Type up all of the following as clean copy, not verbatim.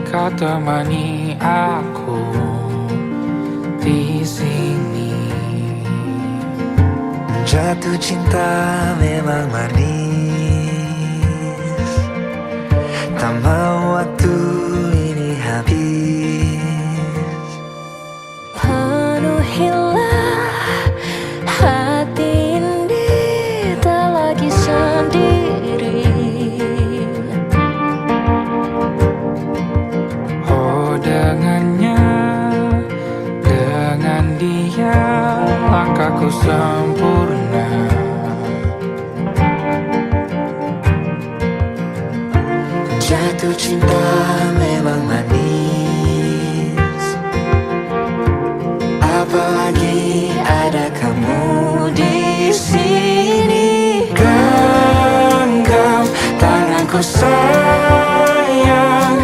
kau temani aku di sini. Jatuh cinta memang manis, tak mau waktu ini habis. Penuhilah hati ini, tak lagi sendiri. Oh dengannya, dengan dia langkahku sempurna. Jatuh cinta memang manis, apalagi ada kamu di sini. Genggam tanganku sayang,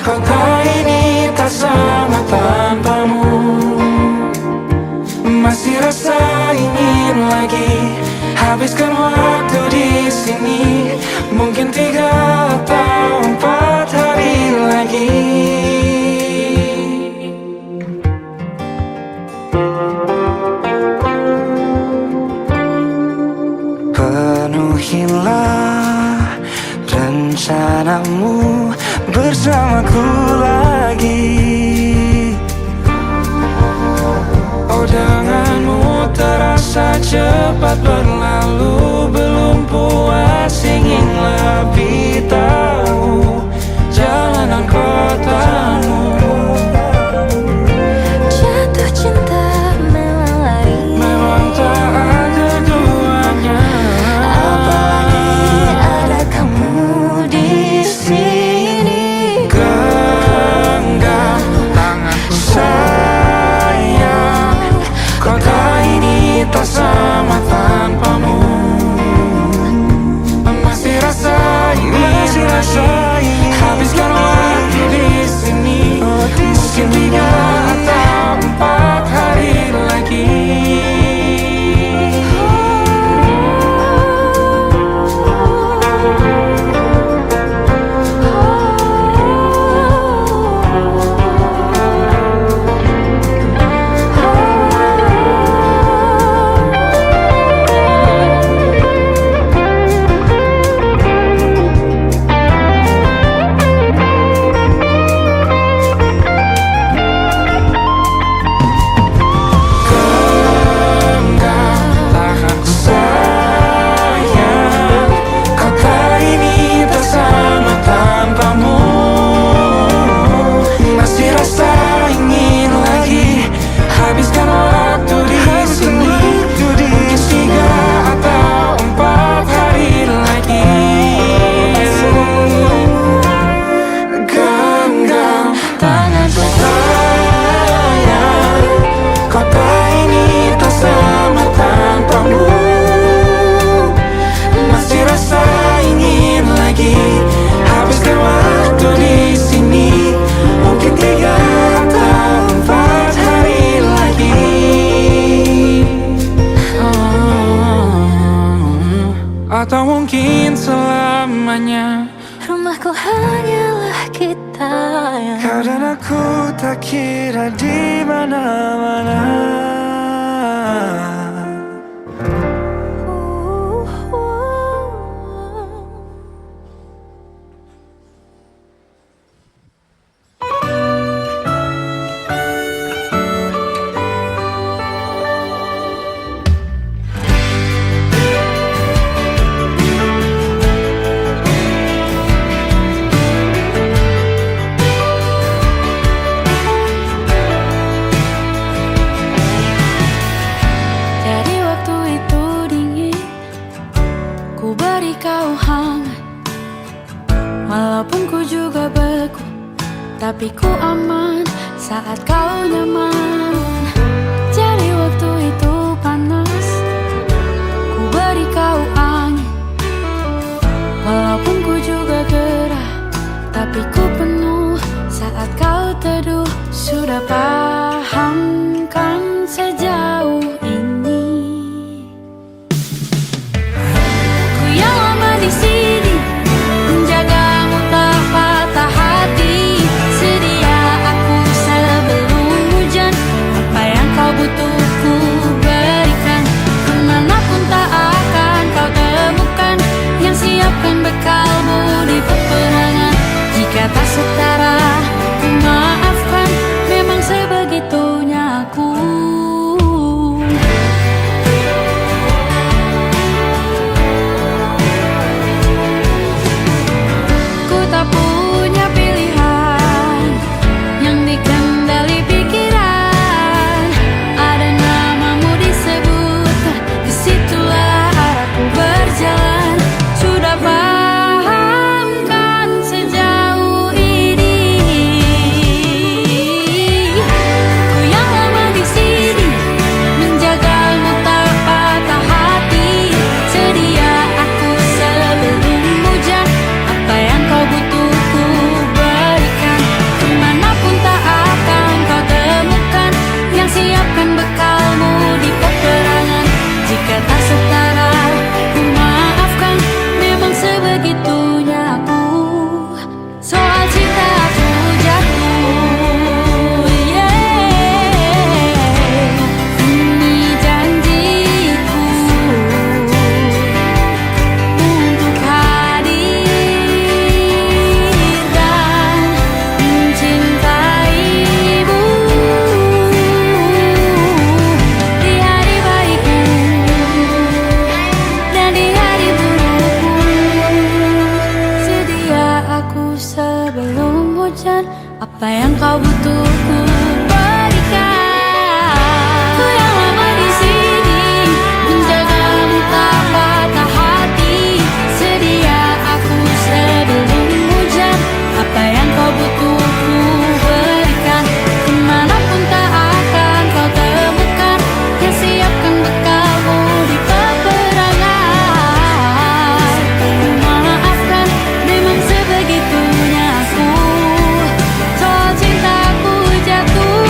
kota ini tak sama tanpamu. Masih rasa ingin lagi habiskan waktu di sini. Mungkin 3 atau 4 hari lagi. Penuhilah rencanamu bersamaku lagi. Oh denganmu terasa cepat berlalu, belum puas ingin lebih tahu jalanan kotamu. Jatuh cinta memang lain, Memang tak ada duanya, apalagi ada kamu di sini. genggam tanganku sayang, kota ini tak sama tanpamu. Masih rasa ingin habiskan waktu di sini. Mungkin 3 atau 4 hari lagi. Atau mungkin selamanya. Rumahku hanyalah kita yang Kau dan aku tak kira di mana-mana. Walaupun ku juga beku, tapi ku aman saat kau nyaman. Jadi waktu itu panas, ku beri kau angin. Walaupun ku juga gerah, tapi ku penuh saat kau teduh. Sudah paham kan sejauh ini. Ku yang lama di sini, menjagamu tak patah hati. hujan. Apa yang kau butuh ku berikan. Ku yang lama di sini menjagamu tak patah hati. Sedia aku sebelum hujan. Apa yang kau butuh ku berikan. Kemanapun tak akan kau temukan yang siapkan bekalmu di peperangan. Maafkan, memang sebegitunya aku. Soal cintaku jatuh.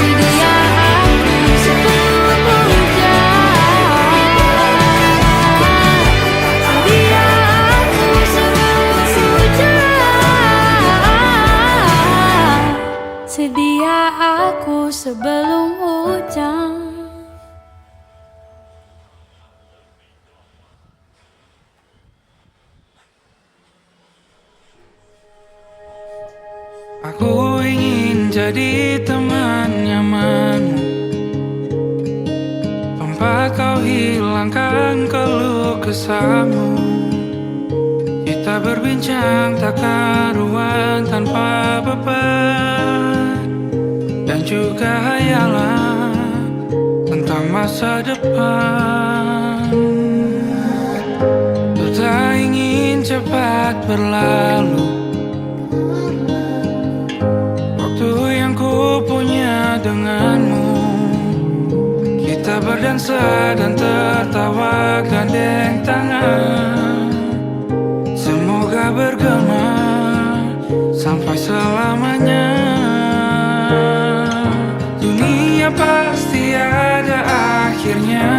Sedia aku sebelum hujan. Sedia aku sebelum hujan. Sedia aku sebelum hujan. Aku ingin jadi teman nyamanmu, tempat kau hilangkan keluh kesahmu. Kita berbincang tak karuan tanpa beban, dan juga hayalan tentang masa depan. Ku tak ingin cepat berlalu waktu yang ku punya denganmu. Kita berdansa dan tertawa gandeng tangan. Semoga bergema sampai selamanya. Dunia pasti ada akhirnya.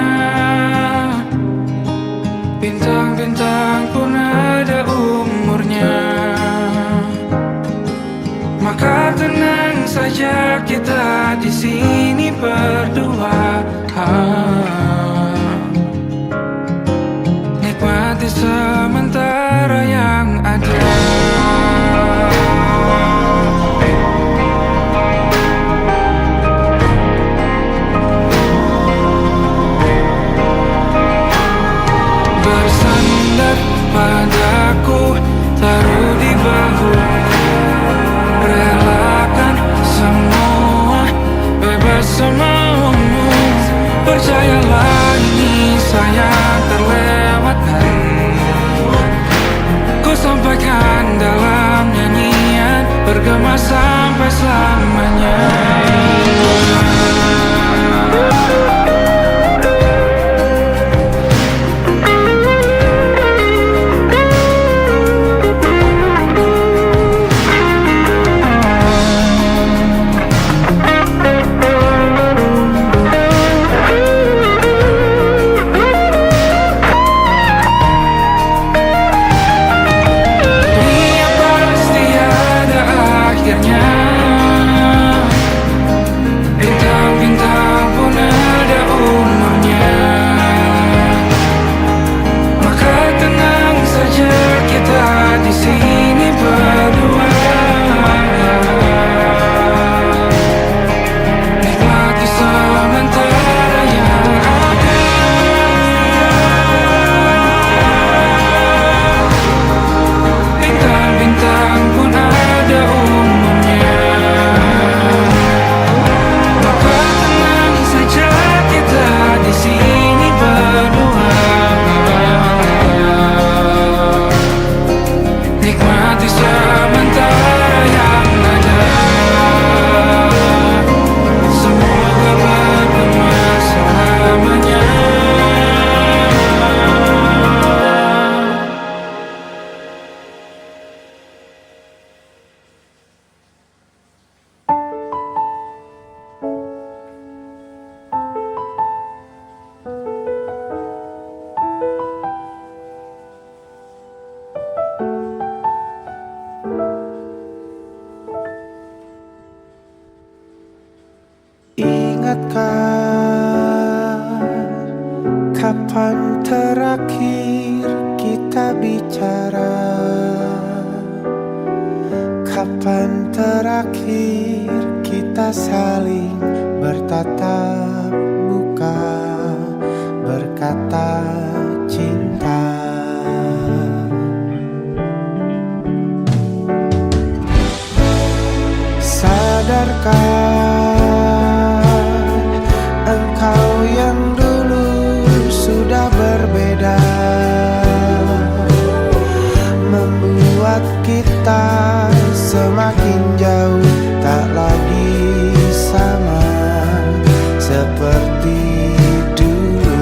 Bintang-bintang pun ada umurnya. Maka tenang saja kita di sini berdua. Nikmati sementara yang ada. Bersandar padaku, taruh di bahu. Relakan semua, bebas semaumu. Percayalah ini sayang terlewatkan. Ku sampaikan dalam nyanyian, bergema sampai selamanya. Kapan terakhir kita bicara? Kapan terakhir kita saling bertatap muka? sudah berbeda, membuat kita semakin jauh, tak lagi sama seperti dulu.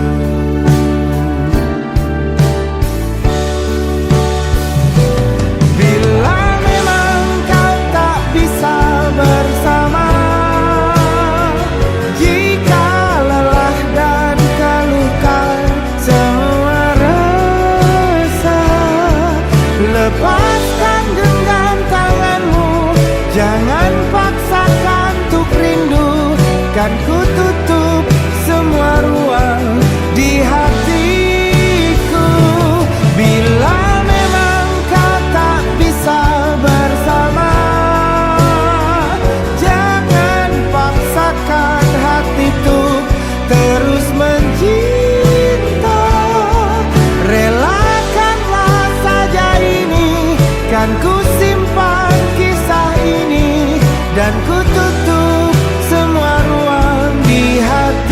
Bila memang kau tak bisa bersama, jika lelah dan keluhkan semua resah, lepaskan genggam tanganmu, jangan paksakan untuk rindu. Kan ku tutup semua ruang di hatiku. Bila memang kau tak bisa bersama, jangan paksakan hati tuh terus mencinta. Relakanlah saja ini, kan ku simpan kisah ini, dan ku tutup semua ruang di hatiku.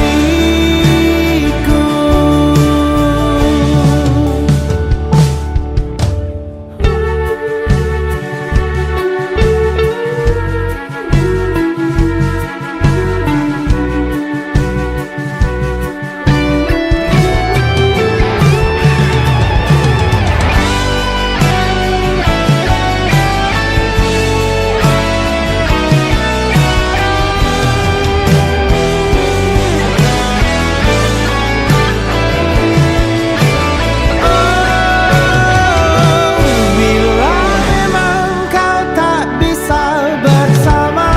Bila memang kau tak bisa bersama,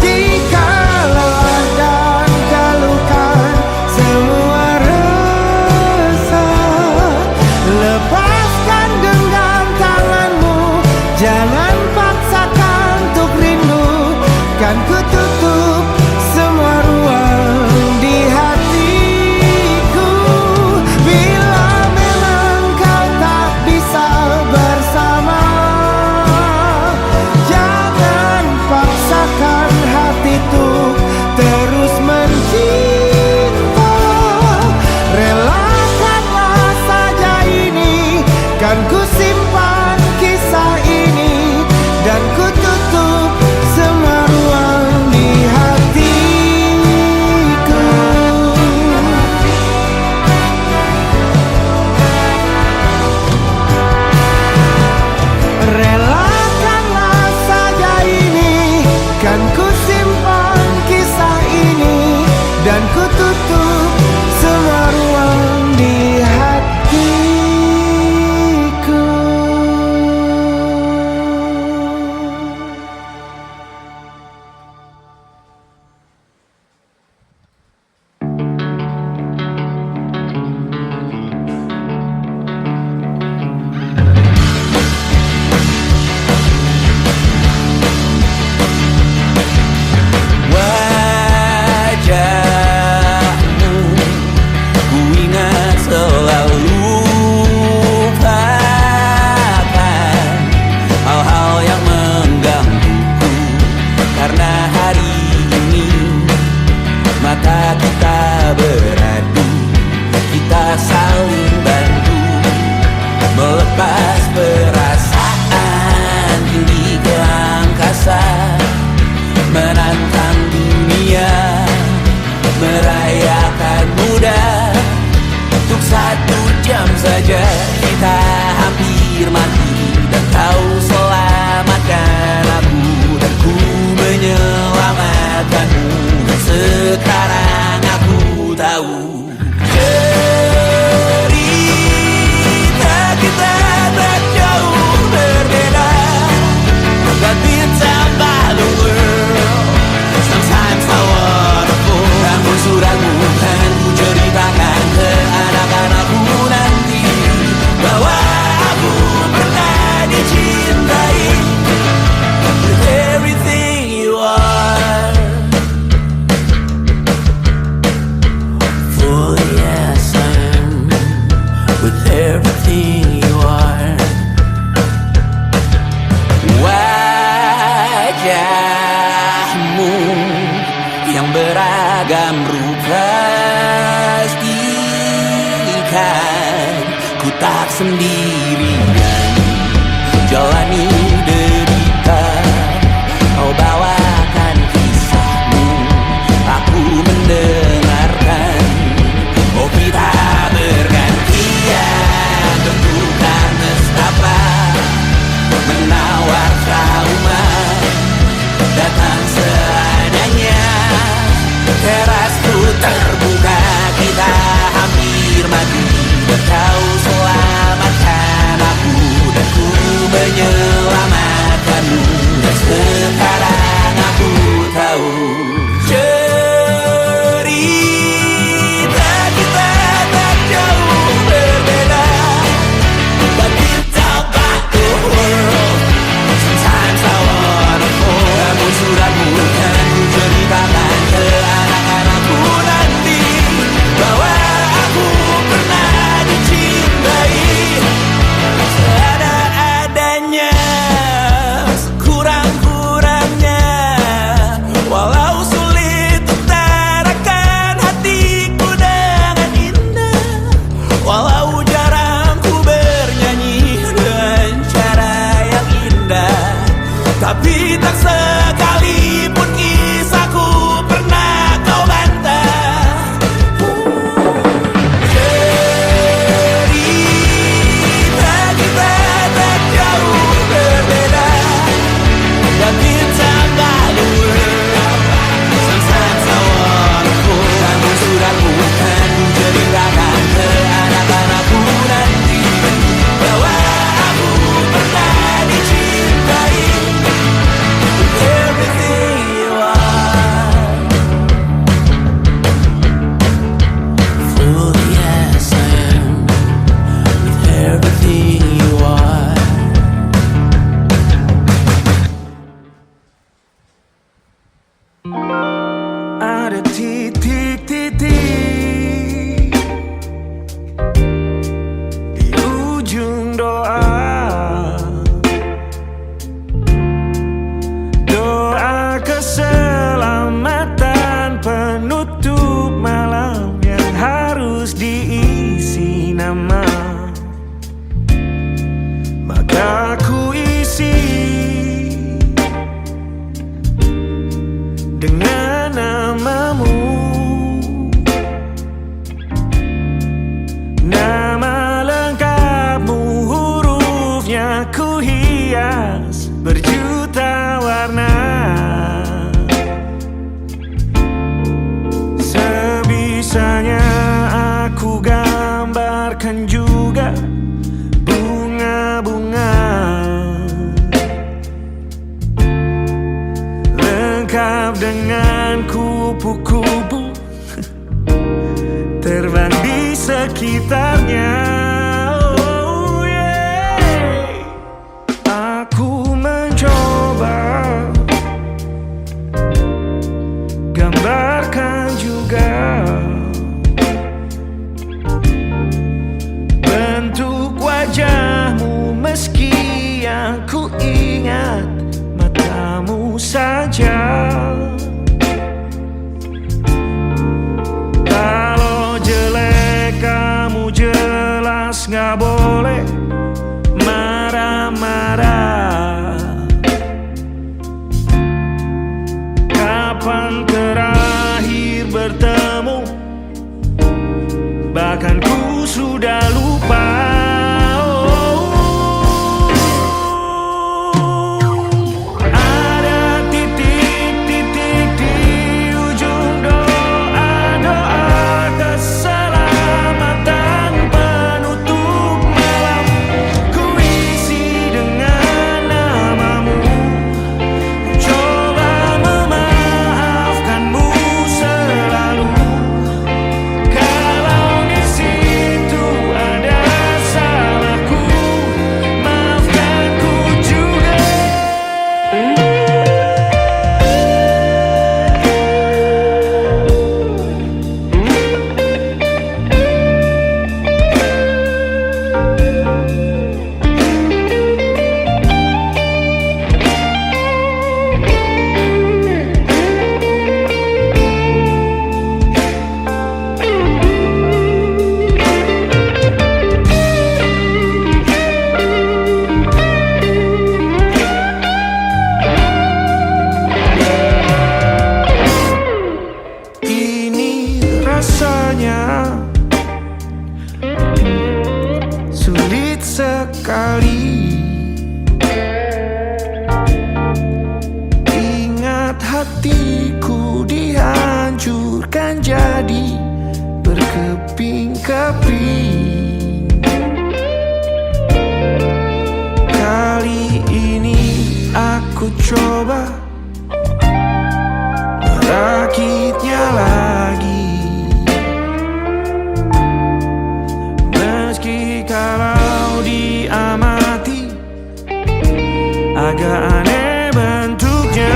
jika lelah dan keluhkan semua resah, lepaskan genggam tanganmu, jangan paksakan untuk rindu. Kan ku tutup semua ruang di hatiku. Bila memang kau tak bisa bersama, jangan paksakan hati tuh terus mencinta. Relakanlah saja ini, kan ku simpan kisah ini, dan ku tutup semua ruang di hatiku. Relakanlah saja ini, kan ku simpan kisah ini, dan ku tutup semua ruang di hatiku. Wajahmu ku ingat sendirian jalani derita. Kau bawakan kisahmu, aku mendengarkan. Oh kita bergantian, tentukan nestapa menawar trauma, datang seadanya. Terasku terbuka, kita hampir mati, dan kau selamatkan aku, dan ku menyelamatkanmu. Dan sekarang aku tahu cerita kita tak jauh berbeda. But you talk about the world, sometimes I wanna fall. Kamu suratmu kan ku ceritakan ke anak-anakku nanti, bahwa aku pernah dicintai seada-adanya, sekurang-kurangnya. Walau sulit utarakan hatiku dengan indah, walau jarang ku bernyanyi dengan cara yang indah, tapi tak sekalipun kisahku pernah kau bantah. Cerita kita tak jauh berbeda, but it's about the world. Sometimes I wanna fall. Kamu suratmu kan ku ceritakan ke anak-anakku nanti, bahwa aku pernah dicintai with everything you are. Fully as I am, with everything you are. Ada titik-titik di ujung doa, doa keselamatan penutup malam yang harus diisi nama. Maka ku isi dengan namamu, nama lengkapmu, hurufnya ku hias berjuta warna. Sebisanya aku gambarkan juga bunga-bunga, lengkap dengan kupu-kupu terbang di sekitarnya. Oh yeah. Aku mencoba gambarkan juga bentuk wajahmu, meski yang ku ingat matamu saja. Kalau jelek kamu jelas gak boleh marah-marah. Kapan terakhir bertemu, bahkan ku sudah lupa. Ada titik-titik di ujung doa-doa keselamatan penutup malam. Ku isi dengan namamu, ku coba memaafkanmu selalu. Kalau di situ ada rasanya sulit sekali. Ingat hatiku dihancurkan jadi berkeping-keping. Kali ini aku coba merakitnya lagi. Meski kalau diamati agak aneh bentuknya.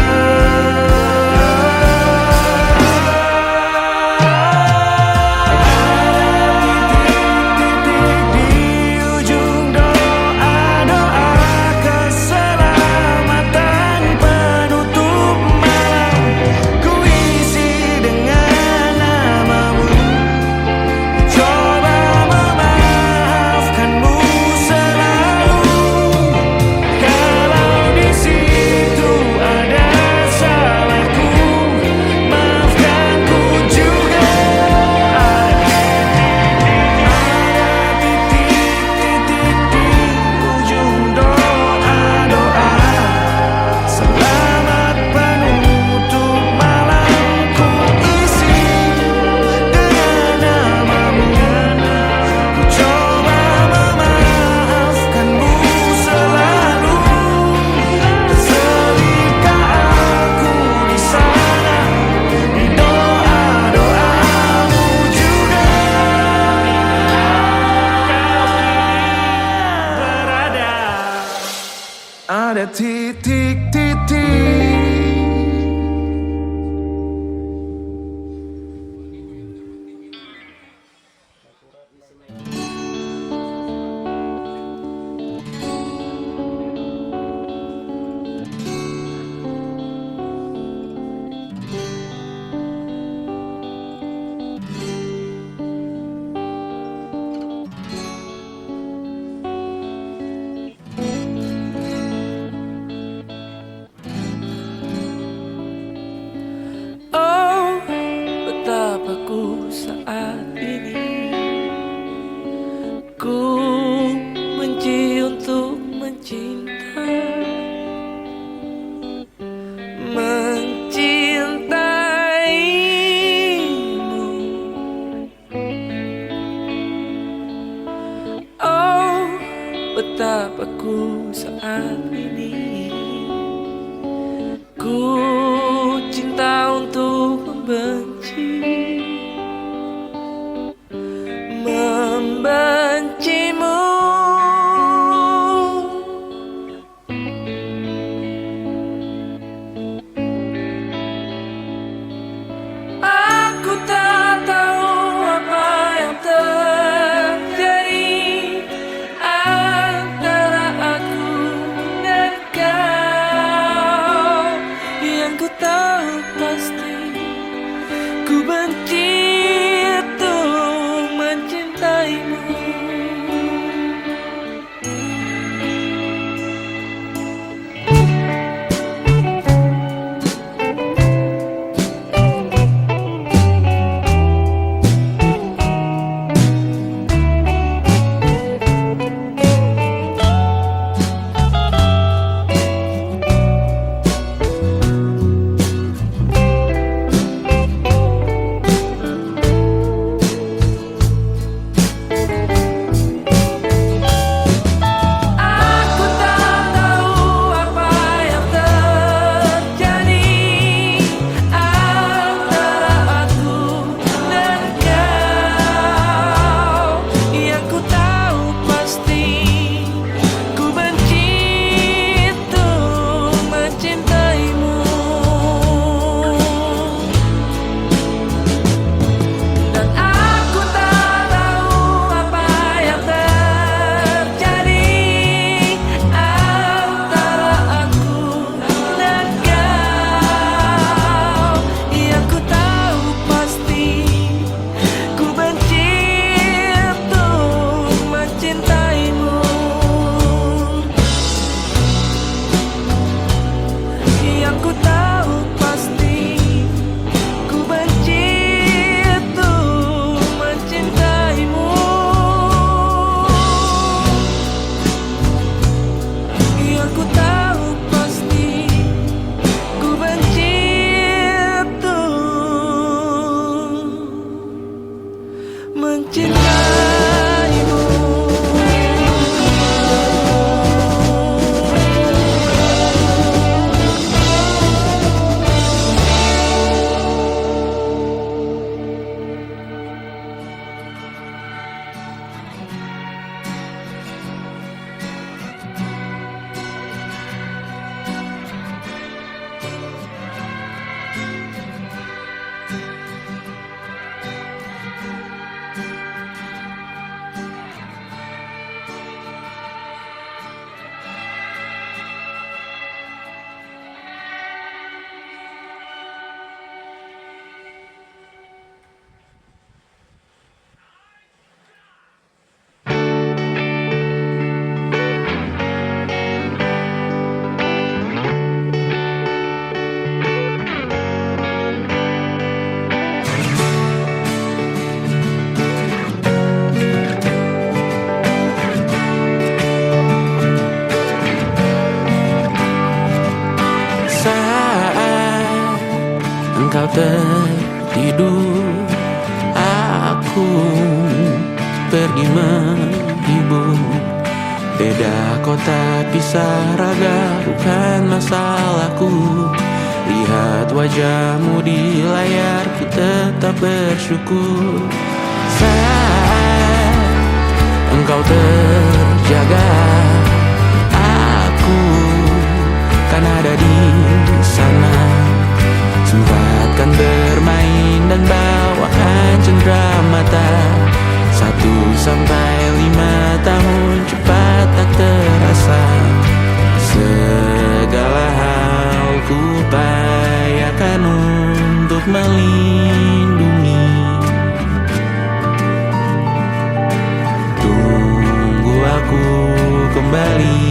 Ada titik-titik. Oh, betapa ku saat ini ku benci untuk mencinta, mencintaimu. Oh, betapa ku saat ini ku cinta untuk membenci, membencimu. Aku tak tahu apa yang terjadi antara aku dan kau, yang mencintaimu. Saat engkau tertidur, aku pergi menghibur. Beda kota, pisah raga, bukan masalahku. Lihat wajahmu di layar, ku tetap bersyukur. Saat engkau terjaga, aku kan ada di sana. Sempatkan bermain dan bawakan cenderamata. 1-5 tahun cepat tak terasa. Segala hal ku upayakan untuk melindungi. Tunggu aku kembali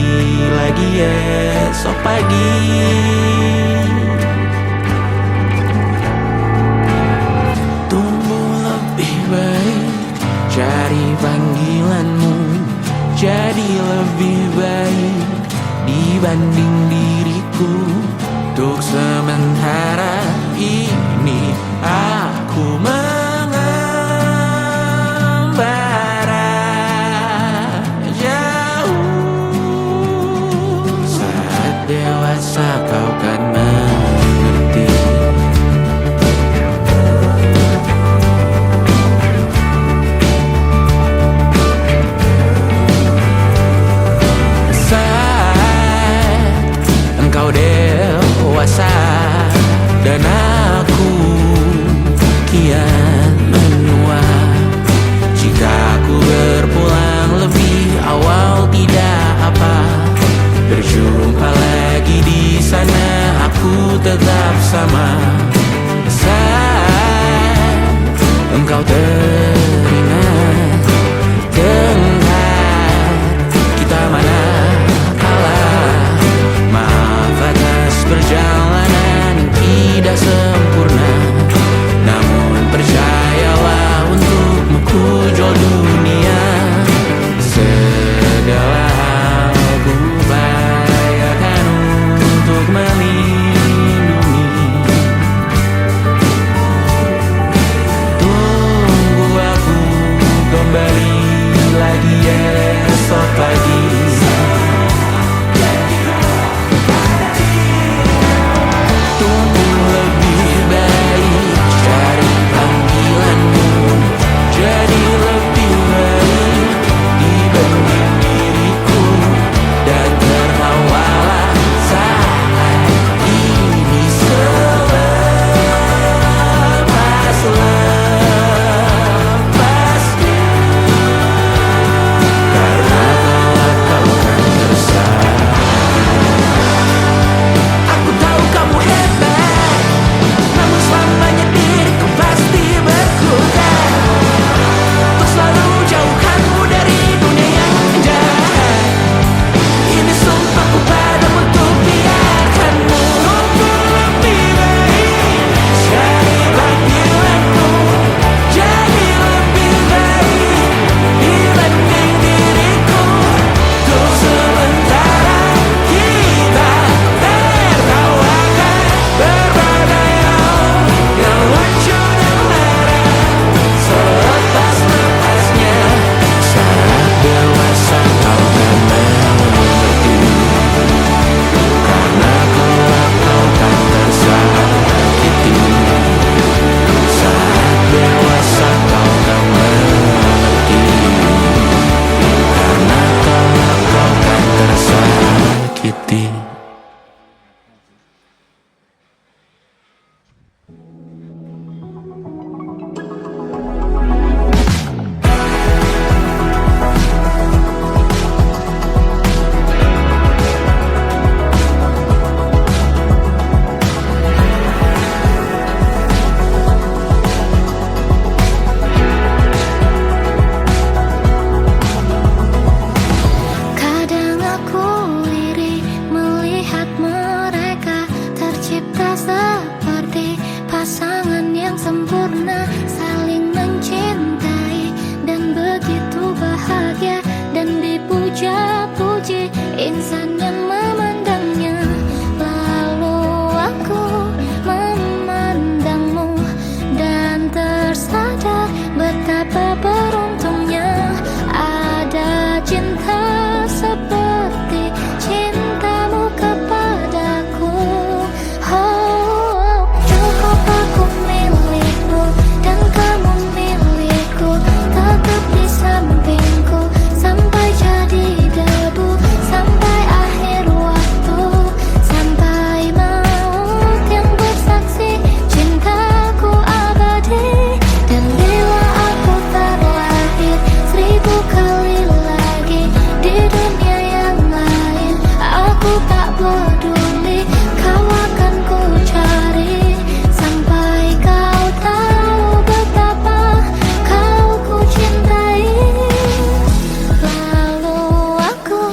lagi esok pagi. Tumbuh lebih baik, cari panggilanmu. Jadi lebih baik dibanding diriku. Untuk sementara ini aku mengembara jauh. Saat dewasa kau kan mengerti. Saat engkau dewasa dan aku kian Betapa beruntungnya ada cinta seperti cintamu kepadaku. Oh, cukup aku milikmu dan kamu milikku, tetap di sampingku sampai jadi debu, sampai akhir waktu, sampai maut yang bersaksi cintaku abadi. Dan bila aku terlahir 1000 kali lagi di dunia yang lain, aku tak peduli, kau akan ku cari sampai kau tahu betapa kau ku cintai. Lalu aku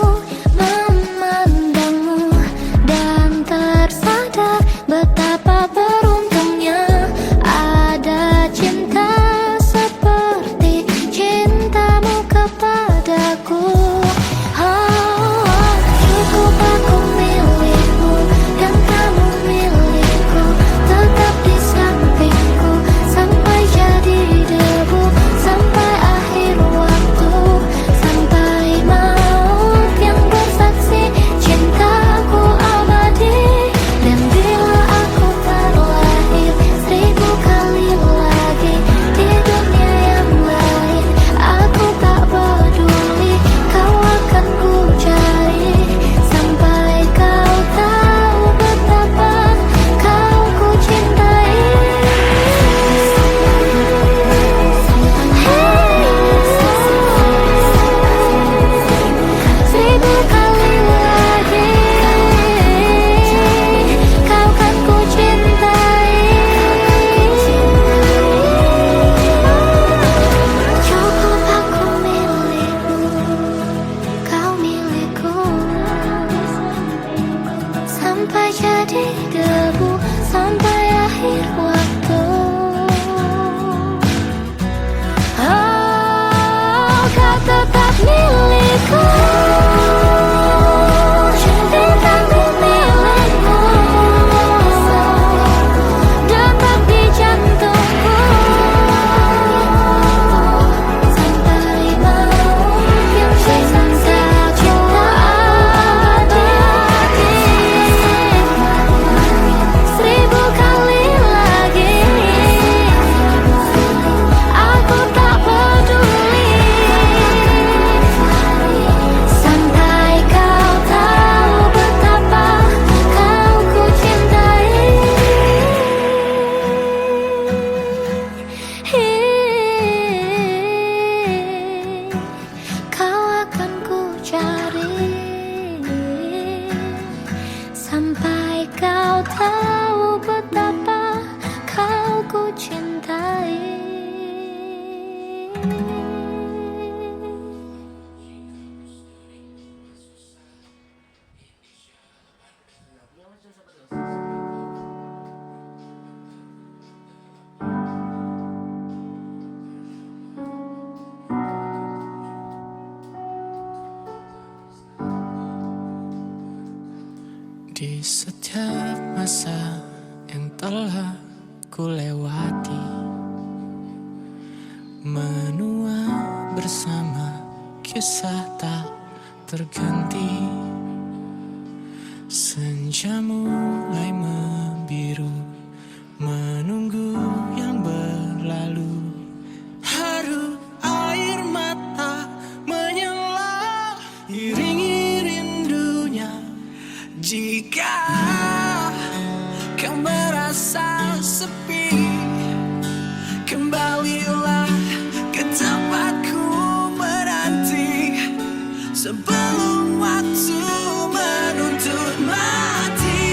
memandangmu dan tersadar betapa beruntungnya ada cinta seperti cintamu kepadaku. Oh, cukup aku milikmu dan kamu milikku, tetap di sampingku sampai jadi debu, sampai akhir waktu, sampai maut yang bersaksi cintaku abadi. Dan bila aku terlahir 1000 kali lagi di dunia yang lain, aku tak peduli, kau akan ku cari sampai kau tahu betapa kau ku cintai. 1000 kali lagi kau kan ku cintai. Cukup aku milikmu, kau milikku, sampai jadi debu, sampai akhir waktu. Oh, kau tetap milikku, cintaku milikmu, detak di jantungku, sampai maut yang sisa cinta abadi. 1000 kali lagi aku tak peduli, sampai kau tahu betapa kau ku cintai. Kau akan ku cari sampai kau tahu betapa kau ku cintai. Di setiap masa yang telah ku lewati, menua bersama kisah tak terganti. Senja mulai membiru, menunggu yang berlalu. Haru air mata menyala, iringi rindunya. Jika kau merasa sepi, kembalilah ke tempatku menanti, sebelum waktu menuntut mati.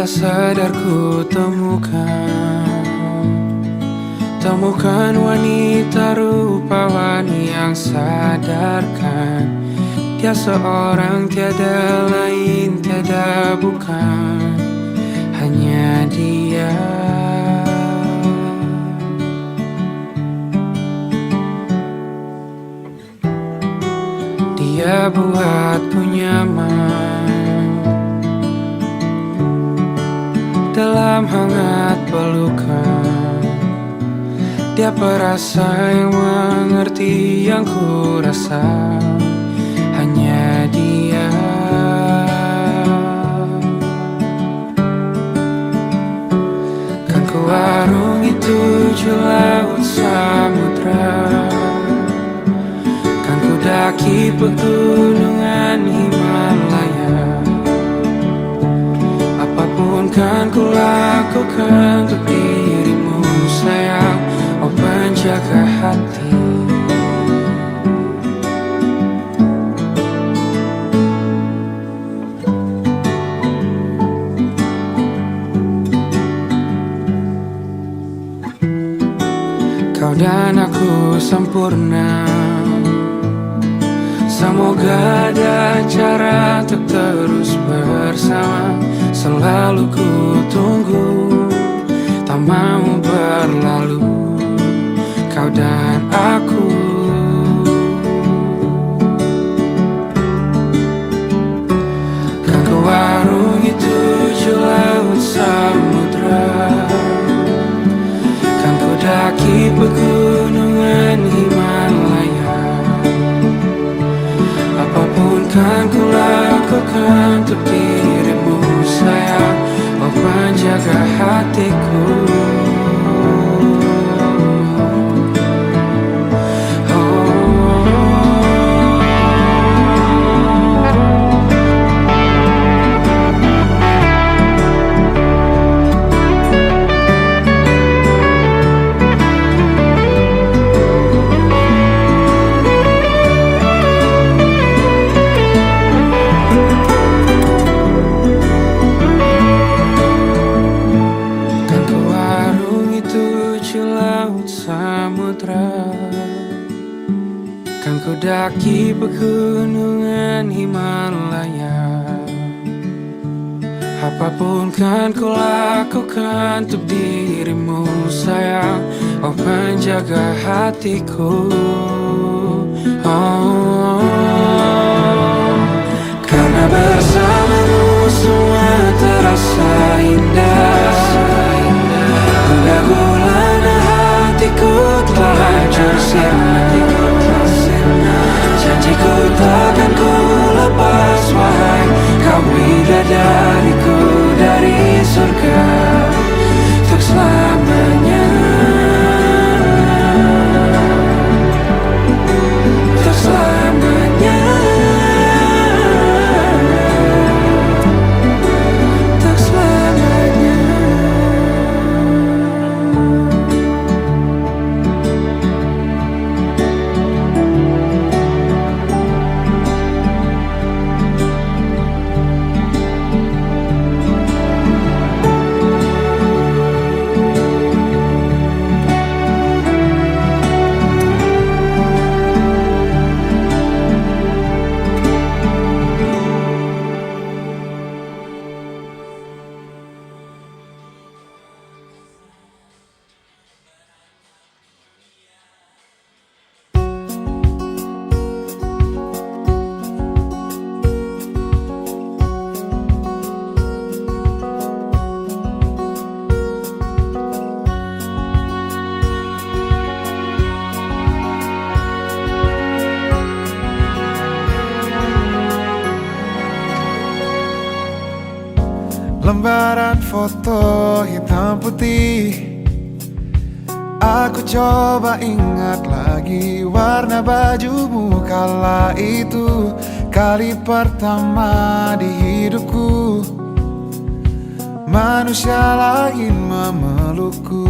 tak sadar ku temukan wanita rupawan yang sadarkan dia seorang, tiada lain, tiada bukan, hanya dia. Dia buatku nyaman dalam hangat pelukan. Dia perasa yang mengerti yang ku rasa, hanya dia. Kan ku warungi 7 laut samudra, kan ku daki pegunungan Himalaya. Apapun kan ku lakukan untuk dirimu sayang, oh penjaga hati. Kau dan aku sempurna, semoga ada cara untuk terus bersama. Selalu ku tunggu, tak mau berlalu, kau dan aku. Kan ku warungi 7 laut samudra, kan ku daki pegunungan Himalaya. Apapun kan ku lakukan untuk dirimu sayang, oh penjaga hatiku. Kan ku daki pegunungan Himalaya. Apapun kan ku lakukan untuk dirimu sayang, oh penjaga hatiku. Oh, karena bersamamu semua terasa indah. Gundah gulana hatiku telah hancur sirna. Janjiku takkan ku lepas, wahai kau bidadariku dari surga untuk selamanya, untuk selamanya, untuk selamanya. Lembaran foto hitam putih, aku coba ingat lagi warna bajumu kala itu. Kali pertama di hidupku manusia lain memelukku.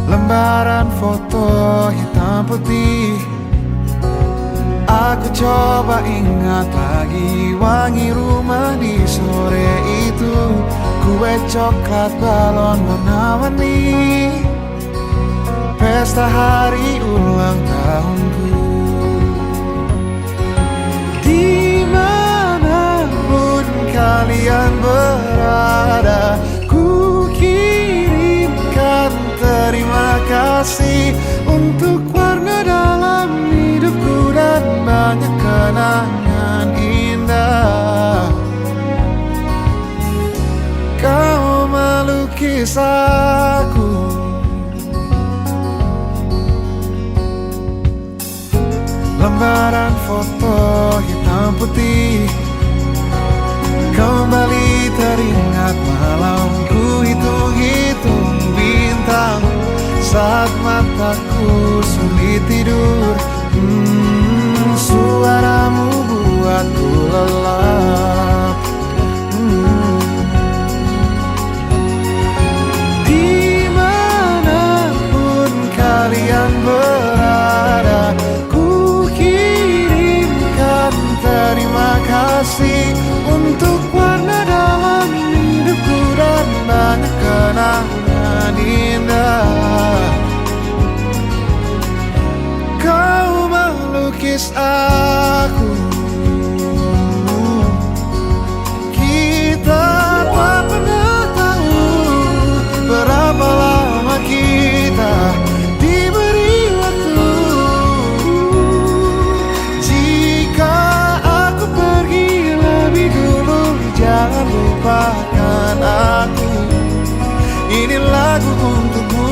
Lembaran foto hitam putih, Aku coba ingat lagi wangi rumah di sore itu, kue coklat balon warna-warni, pesta hari ulang tahunku. Dimanapun kalian berada, ku kirimkan terima kasih untuk warna dalam hidupku dan banyak kenangan indah. Kau melukis aku, lembaran foto hitam putih, kembali teringat malam ku hitung-hitung bintang saat mataku sulit tidur. Suaramu buatku lelap. Dimanapun kalian berada, ku kirimkan terima kasih untuk warna dalam hidupku dan banyak kenangan indah. Kau melukis aku, kita tak pernah tahu berapa lama kita diberi waktu. Jika aku pergi lebih dulu, jangan lupakan aku. Ini lagu untukmu,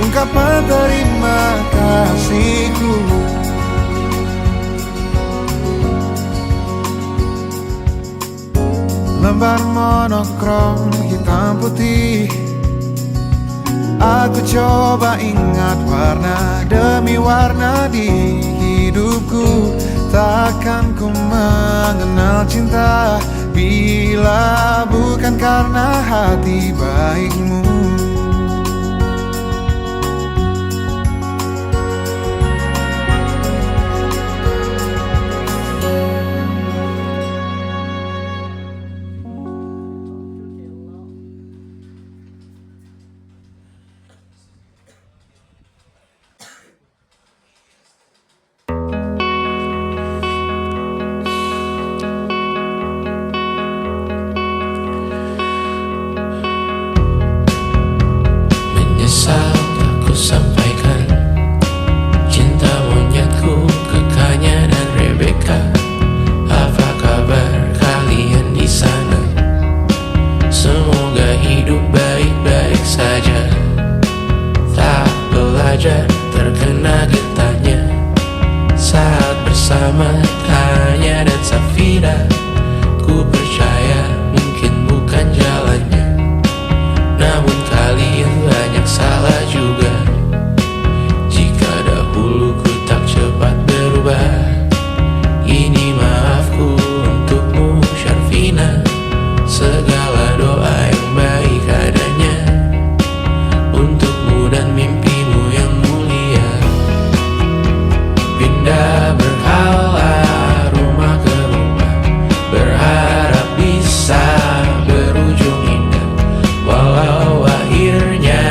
ungkapan terima kasihku. Lembar monokrom hitam putih, aku coba ingat warna demi warna di hidupku. Takkan ku mengenal cinta bila bukan karena hati baikmu. Aku sampaikan cinta monyetku ke Kanya dan Rebecca. Apa kabar kalian di sana? Semoga hidup baik-baik saja. Tak belajar terkena getahnya saat bersama Tanya dan Safira. Ku percaya mungkin bukan jalannya, namun kalian banyak salah juga. Jika dahulu ku tak cepat berubah, ini maafku untukmu Syarfina. Segala doa yang baik adanya untukmu dan mimpimu yang mulia. Pindah berhala rumah ke rumah, berharap bisa berujung indah. Walau akhirnya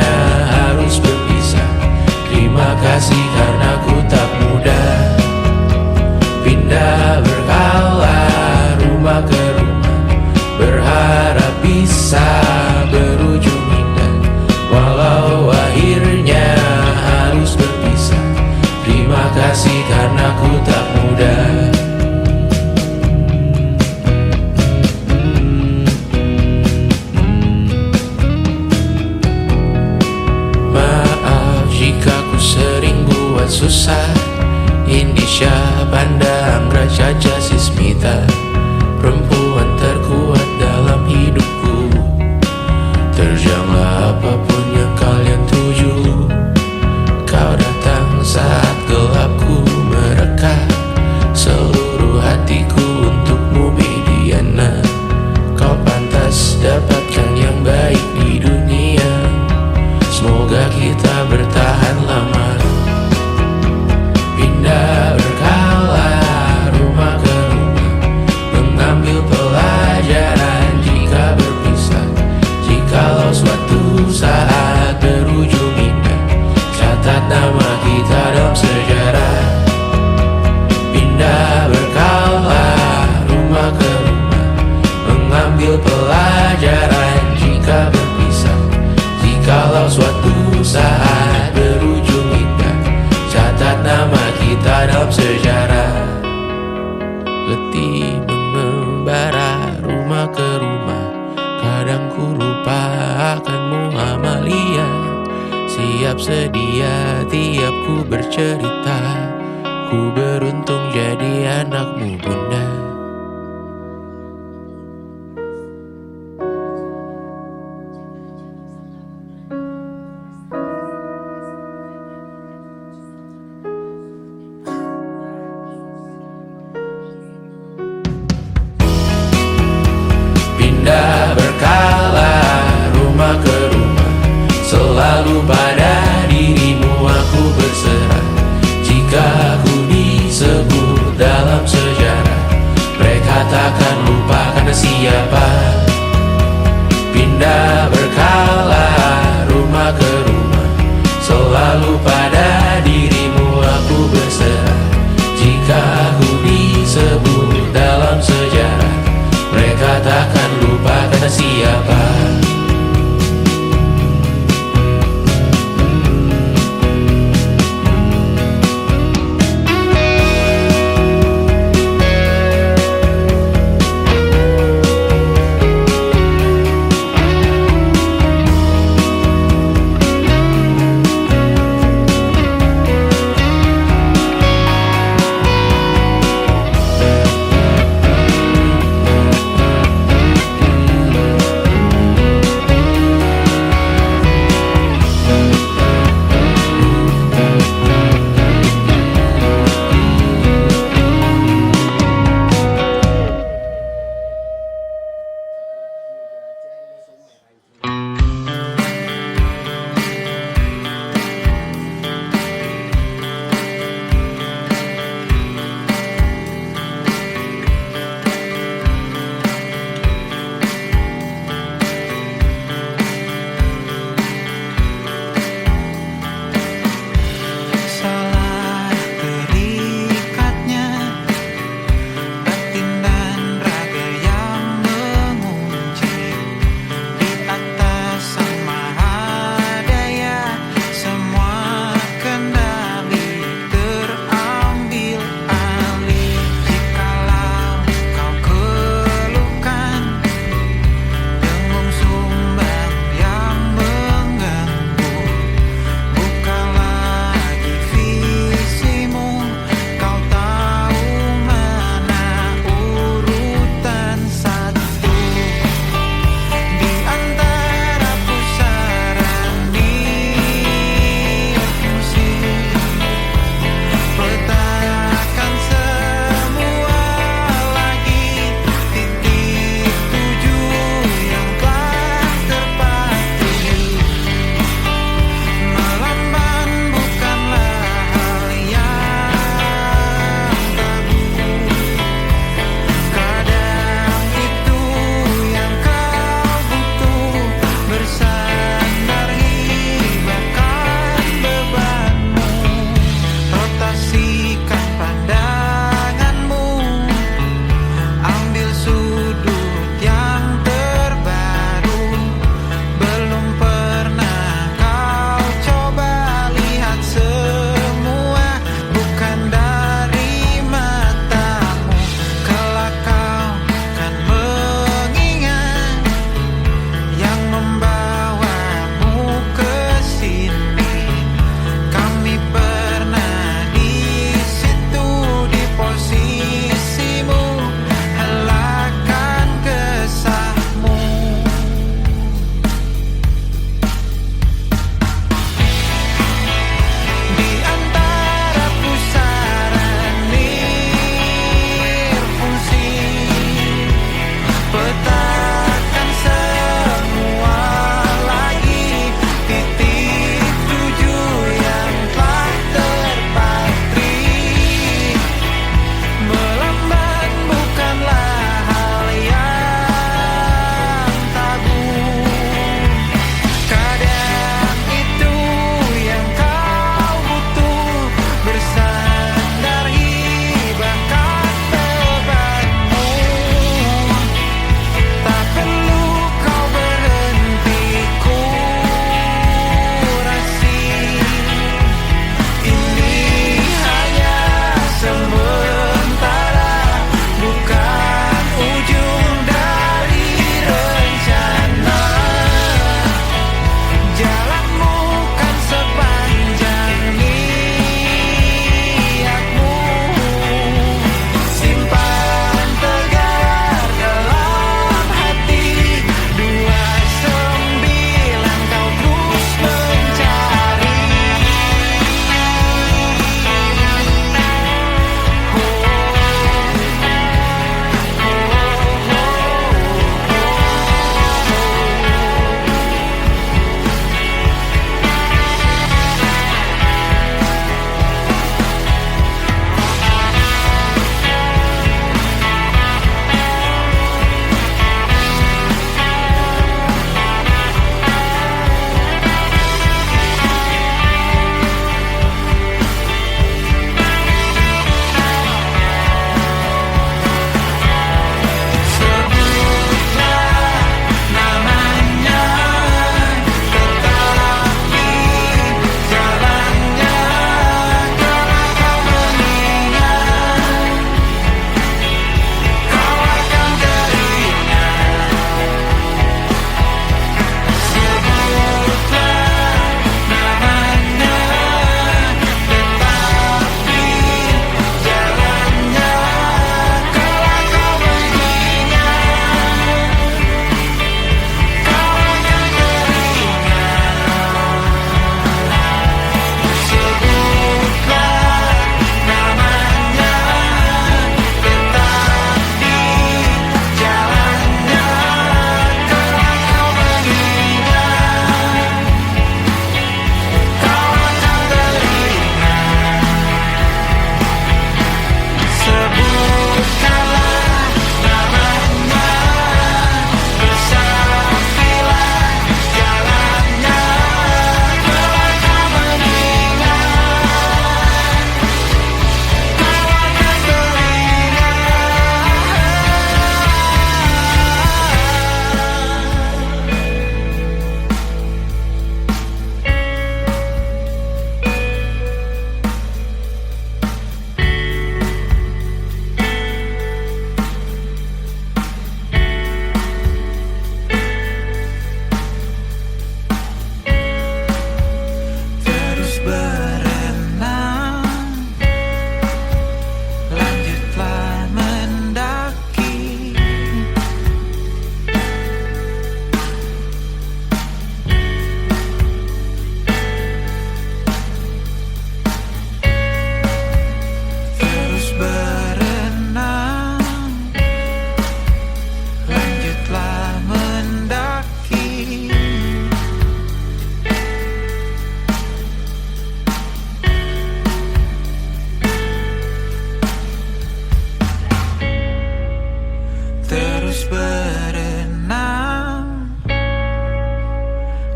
harus berpisah, terima kasih karena ku tak mudah. Pindah berkala rumah ke rumah, berharap bisa berujung indah. Walau akhirnya harus berpisah, terima kasih karena ku tak mudah. Jika ku sering buat susah, Indisha, Banda, Anggra, Caca, Sismita, perempuan terkuat dalam hidupku. Terjanglah apapun yang kalian tuju. Kau datang saat gelapku mereka, seluruh hatiku untukmu Bidiana. Kau pantas dapatkan yang baik di dunia. Semoga kita bertahan lama. suatu saat berujung indah. Catat nama kita dalam sejarah. Pindah berkala rumah ke rumah, mengambil pelajaran jika berpisah. Jikalau suatu saat berujung indah, catat nama kita dalam sejarah. Letih mengembara rumah ke rumah, kadang ku lupa akanmu Amalia. Siap sedia tiap ku bercerita, ku beruntung jadi anakmu bunda. Pindah berkala rumah ke rumah, selalu pada dirimu aku berserah. Jika ku disebut dalam sejarah, mereka takkan lupa karena siapa. Pindah berkala rumah ke rumah, selalu pada dirimu aku berserah. Jika ku disebut dalam sejarah, mereka takkan lupa karena siapa.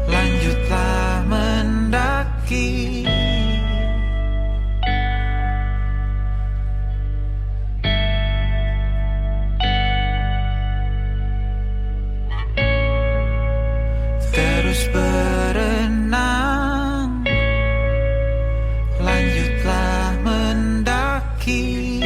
lanjutlah mendaki. Terus berenang, lanjutlah mendaki.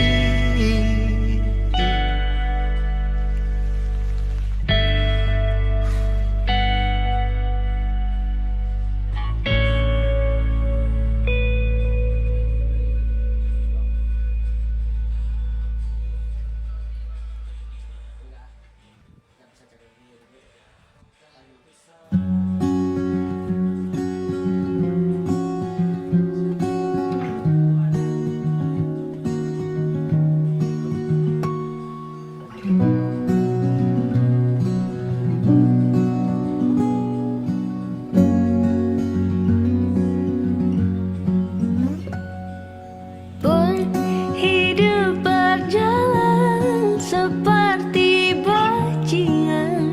Pun hidup berjalan seperti bajingan,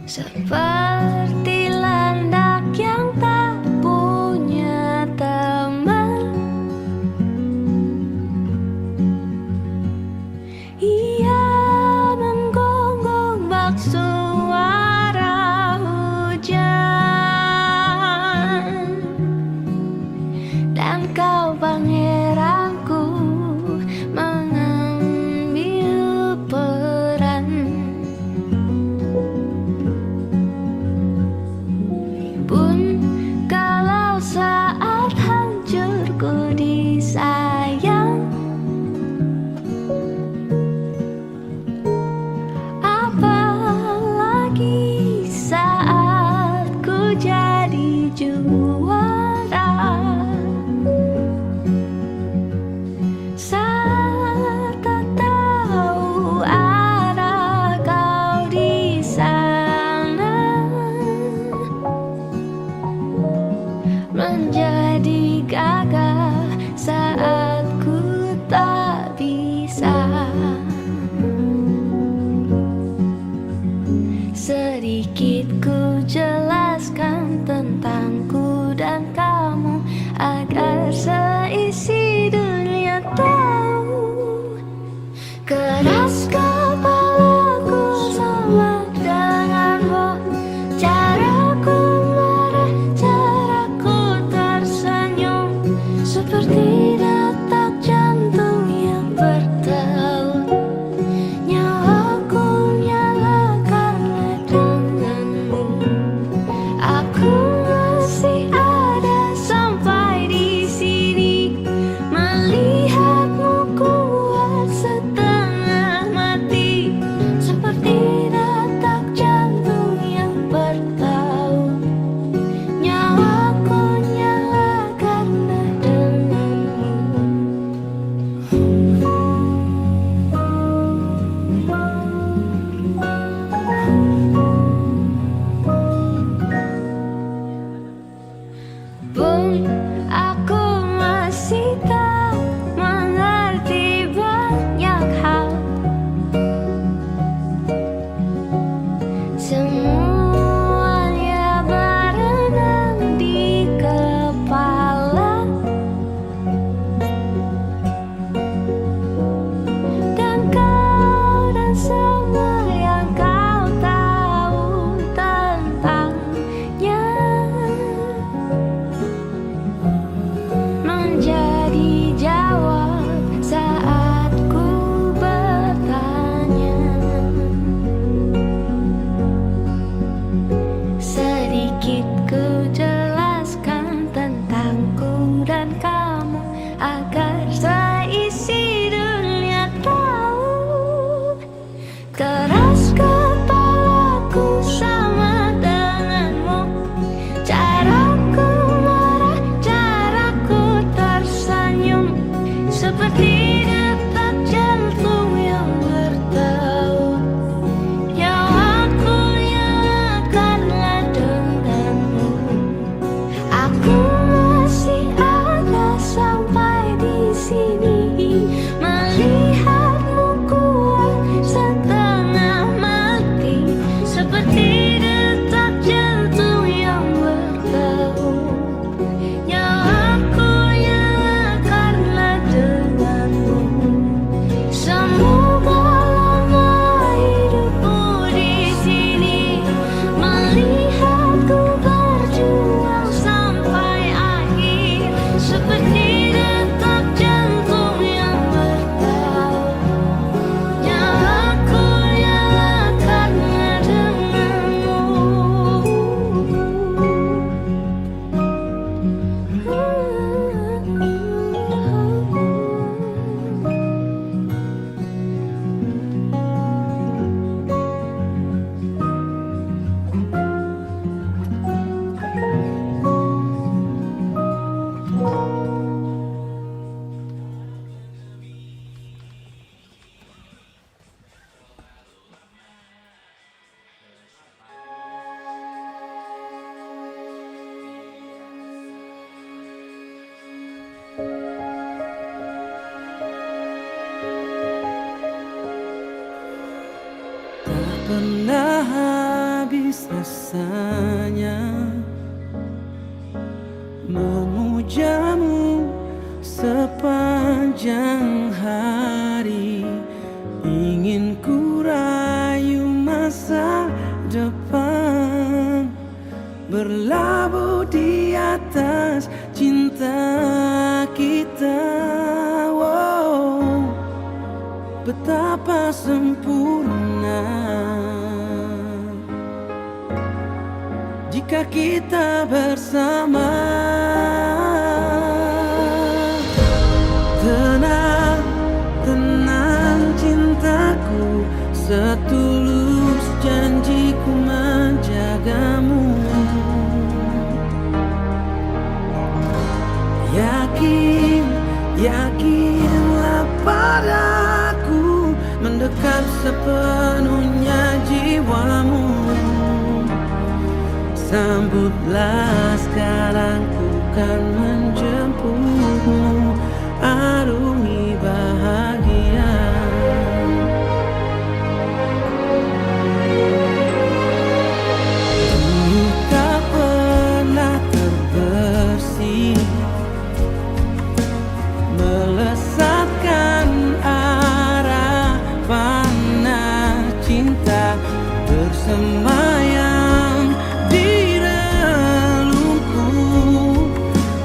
seperti landak yang tak punya teman. Ia menggonggong bak suara hujan, dan kau pangeranku mengambil peran. Pun kalau saat hancurku disayang, apalagi saat ku jadi juara. Saat tak tahu arah kau di sana, menjadi gagah saat ku tak bisa. Sedikit ku jelaskan tentangku dan kamu, agar seisi dunia tahu. Keras kepalaku sama denganmu, caraku marah, caraku tersenyum, seperti detak jantung yang berdeut. Nyawaku nyala karena denganmu. Aku masih ada sampai di sini, melihatmu kuat setengah rasanya memujamu sepanjang hari. Ingin ku rayu masa depan, berlabuh di atas cinta kita. Wow, betapa sempurna jika kita bersama. Tenang, tenang cintaku, setulus janjiku menjagamu. Yakin, yakinlah padaku, mendekat sepenuhnya jiwamu. Sambutlah sekarang, ku kan menjemputmu, arungi bahagia. Dulu tak pernah terbersih melesatkan arah panah cinta, bersemayam di relungku,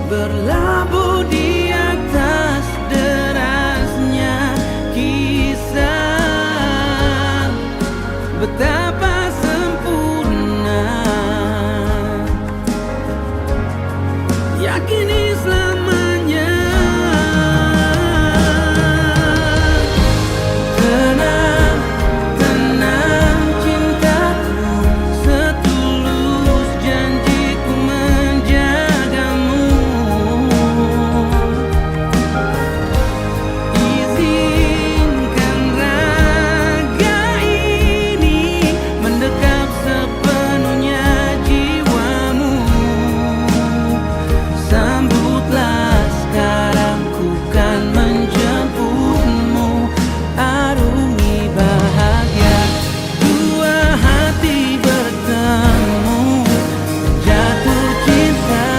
berlabuh di atas derasnya kisah. Betapa sempurna, yakini selamanya. Tenang, tenang cintaku, setulus janjiku menjagamu. Izinkan raga ini mendekap sepenuhnya jiwamu. Sambutlah sekarang, ku kan menjemputmu, arungi bahagia. Dua hati bertemu, jatuh cinta,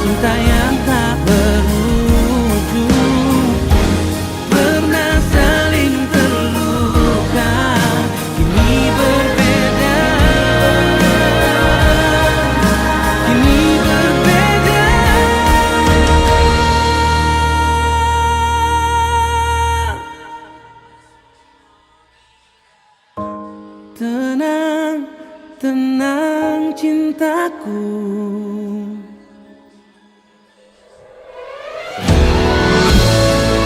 cinta yang tak berujung. Pernah saling terluka, kini berbeda, kini berbeda. Tenang, tenang cintaku,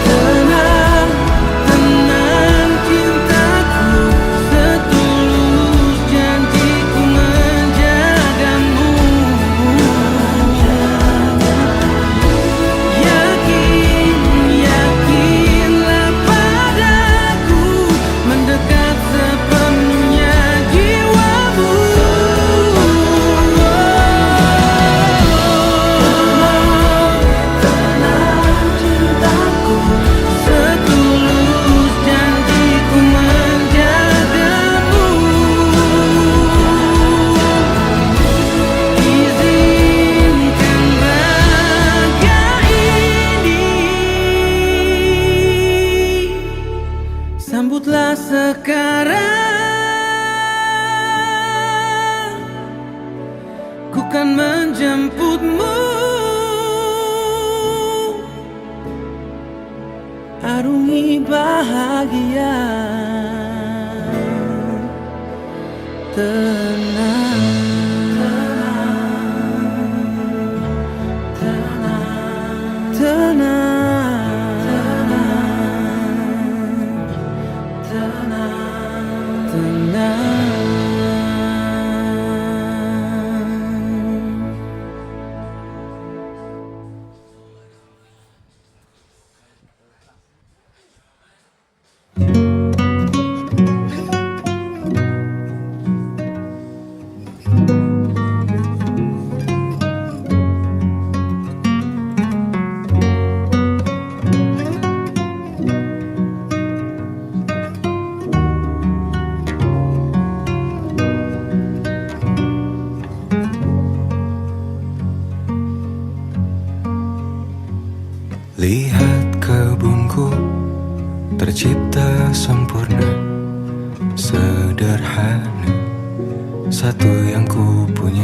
tenang, tenang cintaku, setulus janjiku menjagamu. Yakin, yakinlah padaku, mendekat sepenuhnya jiwamu. Tenang cintaku, setulus janjiku menjagamu. Izinkan raga ini, sambutlah sekarang, ku kan menjemputmu, arungi bahagia. Tenang, tenang, tenang, tenang, tenang. tercipta sempurna, sederhana, satu yang ku punya.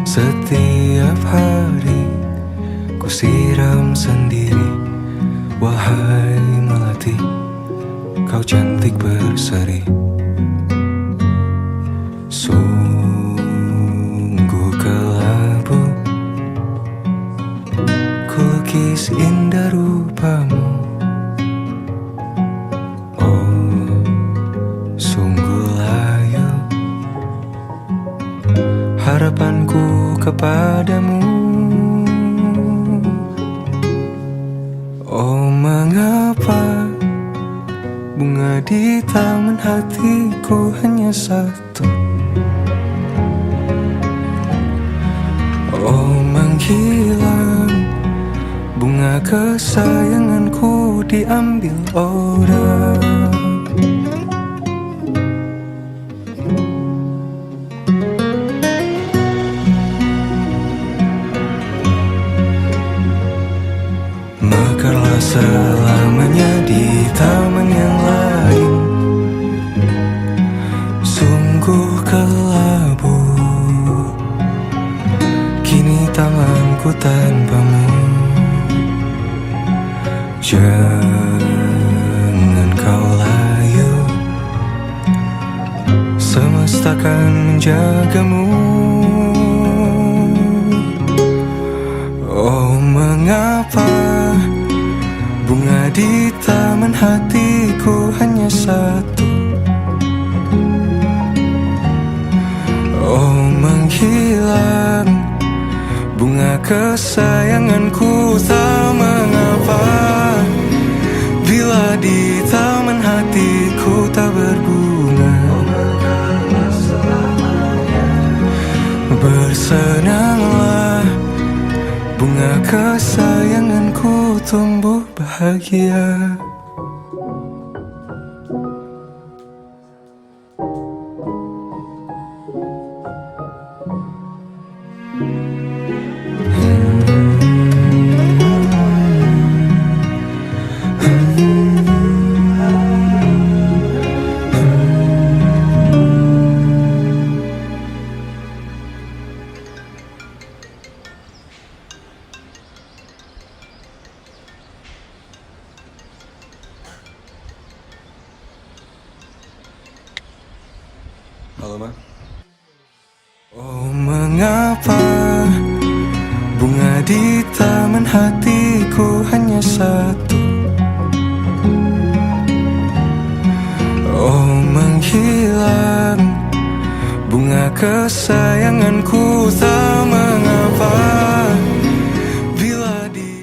Setiap hari ku siram sendiri. Wahai melati, kau cantik berseri. Sungguh kelabu ku lukis indah rupamu. Oh, sungguh layu harapanku kepadamu. Oh, mengapa bunga di taman hatiku hanya satu? Oh, menghilang bunga kesayanganku diambil orang. Mekarlah selamanya di taman yang lain. Sungguh kelabu kini tamanku tanpamu. Jangan kau layu, semesta akan menjagamu. Oh, mengapa bunga di taman hatiku hanya satu? Oh, menghilang bunga kesayanganku, tak mengapa bila di taman hatiku tak berbunga. Bersenanglah bunga kesayanganku tumbuh bahagia. Halo, Ma. Oh, mengapa bunga di taman hatiku hanya satu? Oh, menghilang bunga kesayanganku, tak mengapa bila di...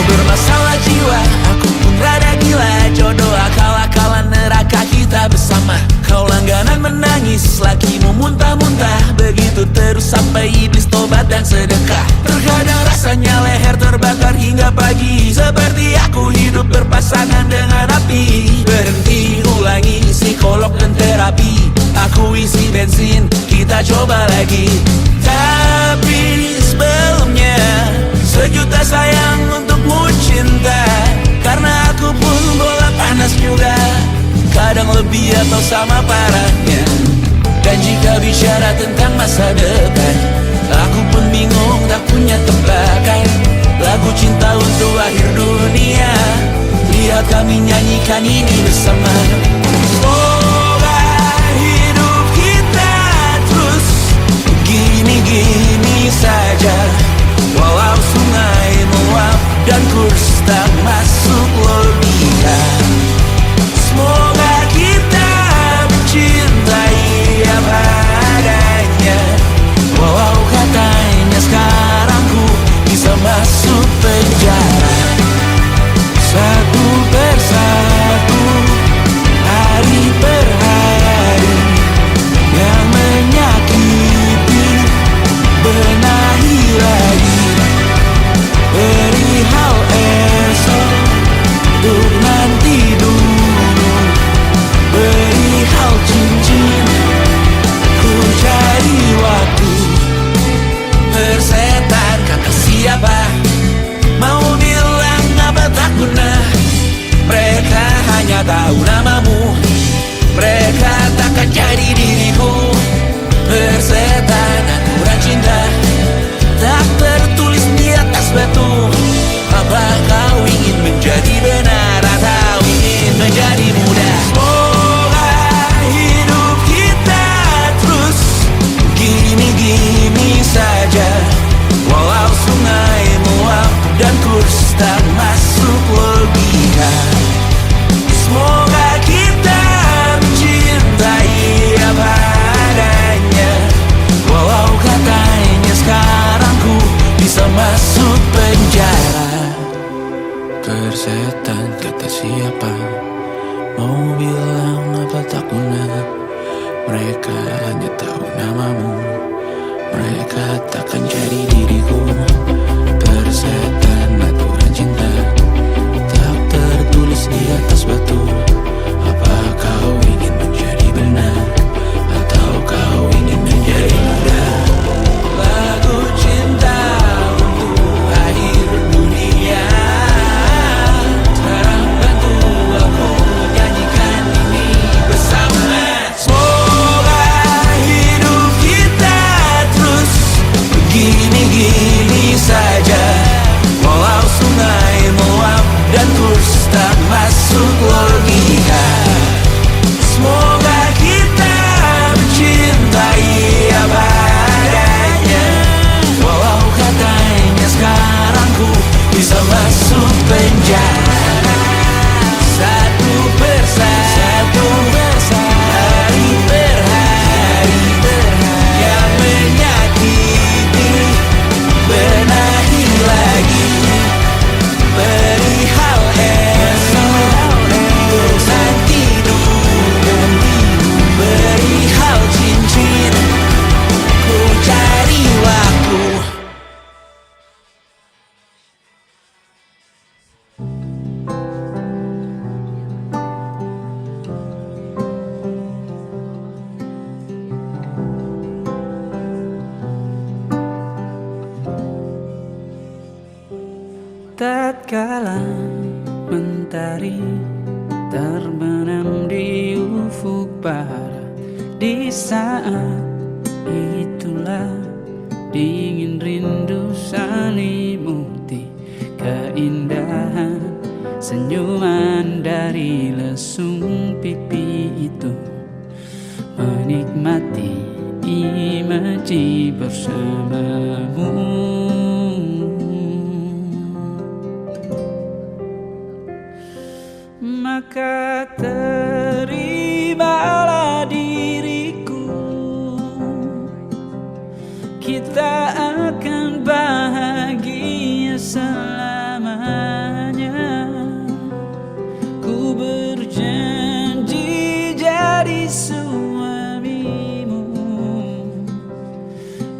Bermasalah jiwa, aku pun rada gila. Jodoh akal-akalan neraka kita bersama. Kau langganan menangis, lakimu muntah-muntah. Begitu terus sampai iblis tobat dan sedekah. Terkadang rasanya leher terbakar hingga pagi. Seperti aku hidup berpasangan dengan api. Berhenti, ulangi psikolog dan terapi. Aku isi bensin, kita coba lagi. Tapi sebelumnya sejuta sayang untukmu cinta. Karena aku pun bola panas juga, kadang lebih atau sama parahnya. Dan jika bicara tentang masa depan, aku pun bingung tak punya tebakan. Lagu cinta untuk akhir dunia, lihat kami nyanyikan ini bersama. Semoga hidup kita terus gini-gini saja. Walau sungai meluap dan kurs tak masuk logika. Semoga kita mencintai apa adanya. Walau katanya sekarang ku bisa masuk penjara. Satu persatu hari saja. Walau sungai meluap dan kurs tak masuk logika. Semoga kita mencintai apa adanya. Walau katanya sekarang ku bisa masuk penjara. Persetan kata siapa, mau bilang apa tak guna. Mereka hanya tahu namamu, mereka takkan jadi diriku. Persetan aturan cinta tak tertulis di atas batu. Apa kau ingin menjadi benar, atau kau ingin menjadi muda? Lagu cinta untuk akhir dunia. Sekarang bantu aku nyanyikan ini bersama. Semoga hidup kita terus begini-gini saja. Walau sungai meluap dan kurs tak masuk logika. Semoga kita mencintai apa adanya. Walau katanya sekarang ku bisa masuk penjara. Satu persatu, hari per hari, yang menyakiti benahi lagi. Perihal esok, urusan tidur, perihal cincin, ku cari waktu. Tatkala mentari terbenam di ufuk barat, di saat itulah dingin rindu selimuti keindahan senyuman dari lesung pipi itu. Menikmati imaji bersamamu. Maka terimalah diriku, kita akan bahagia selamanya. Ku berjanji jadi suamimu,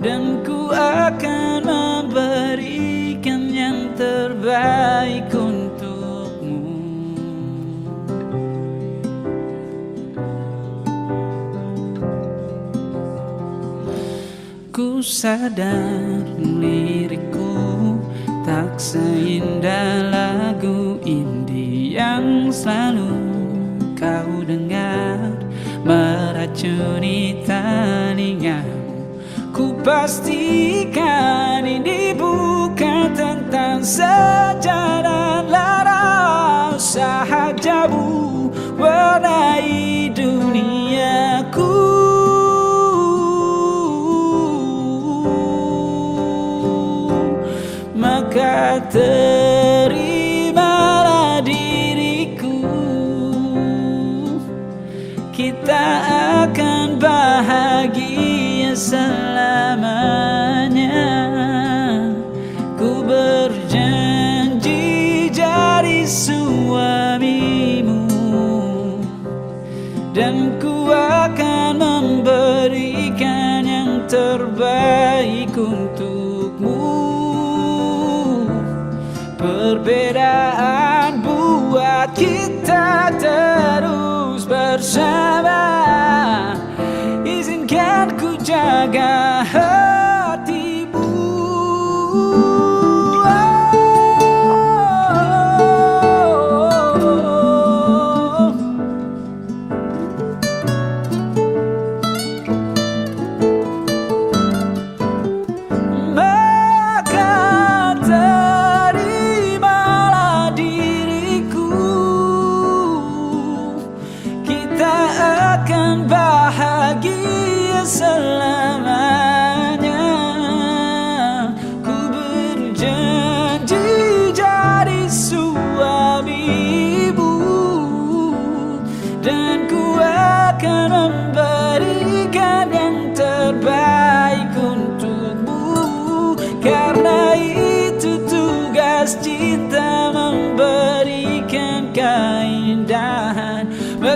dan ku akan memberikan yang terbaik untukmu. Ku sadar lirikku tak seindah lagu indie yang selalu kau dengar meracuni telingamu. Ku pastikan ini bukan tentang sejarah lara. Sahajamu warnai duniaku. Maka terimalah diriku, kita akan bahagia selamanya. Ku berjanji jadi suamimu, dan ku akan memberikan yang terbaik untukmu. Perbedaan buat kita terus bersama. Izinkan ku jaga hatimu. Bahagia selamanya.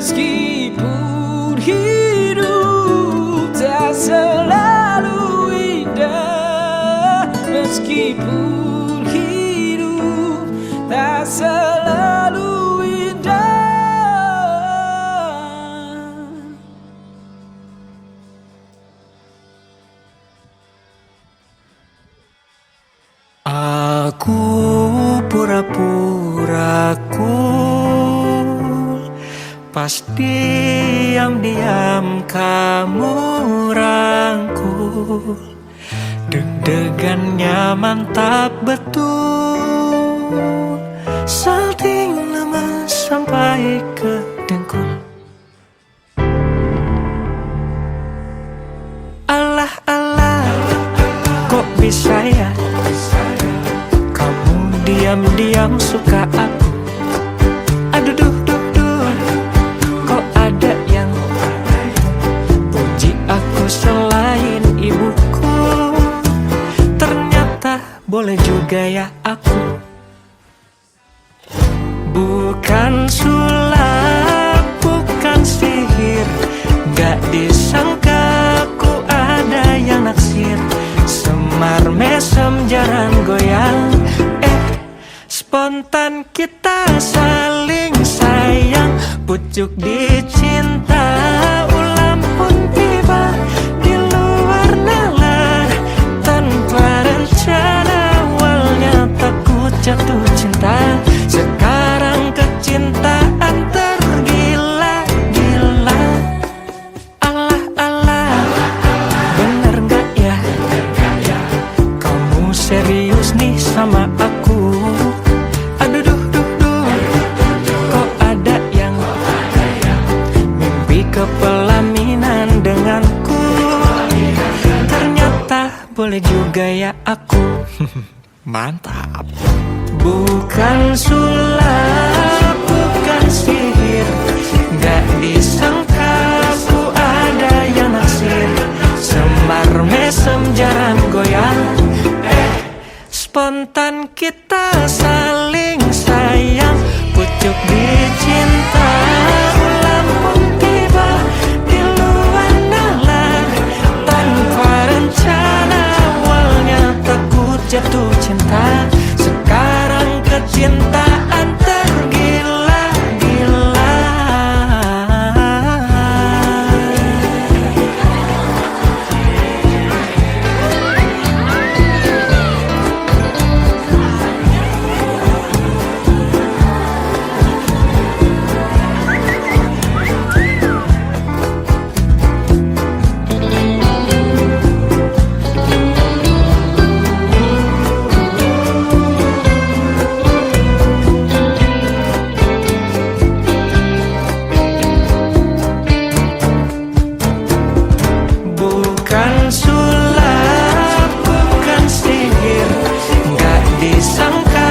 Meskipun hidup tak selalu indah, meskipun hidup tak selalu indah. Aku pura-pura cool, pas diam-diam kamu rangkul. Deg-degannya mantap betul, salting lemas sampai ke dengkul. Alah-alah, kok bisa ya kamu diam-diam suka aku? Aduh duh duh duh, kok ada yang puji aku selain ibuku? Ternyata boleh juga ya aku. Bukan sulap, bukan sihir, gak disangka ku ada yang naksir. Semar mesem jarang goyang, spontan kita saling sayang. Pucuk dicinta, ulam pun tiba di luar nalar. Tanpa rencana awalnya takut jatuh cinta, sekarang kecintaan tergila-gila. Alah-alah, bener gak ya kamu serius nih sama aku? Aduh duh duh duh, kok ada yang mimpi kepelaminan denganku? Ternyata boleh juga ya aku. Mantap. Bukan sulap, bukan sihir, gak disangka ku ada yang naksir. Semar mesem jarang goyang, spontan kita saling sayang. Pucuk dicinta, ulam pun tiba di luar nalar. Tanpa rencana awalnya takut jatuh cinta, sekarang kecintaan tergila-gila. Bukan sulap, bukan sihir, gak disangka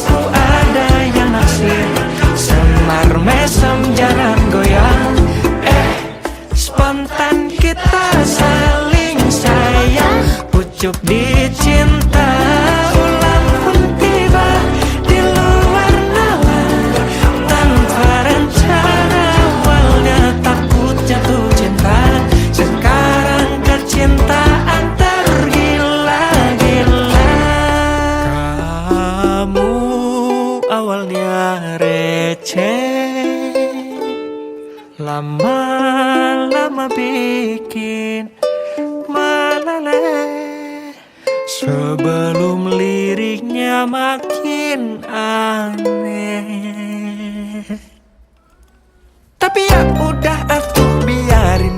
ku ada yang naksir. Semar mesem jarang goyang, spontan kita saling sayang. Pucuk dicinta, ulang pun tiba di luar nalar. Tanpa rencana awalnya takut jatuh cinta, sekarang kecintaan tergila-gila. Kamu awalnya receh, lama-lama bikin meleleh. Sebelum liriknya makin aneh, tapi ya udah aku biarin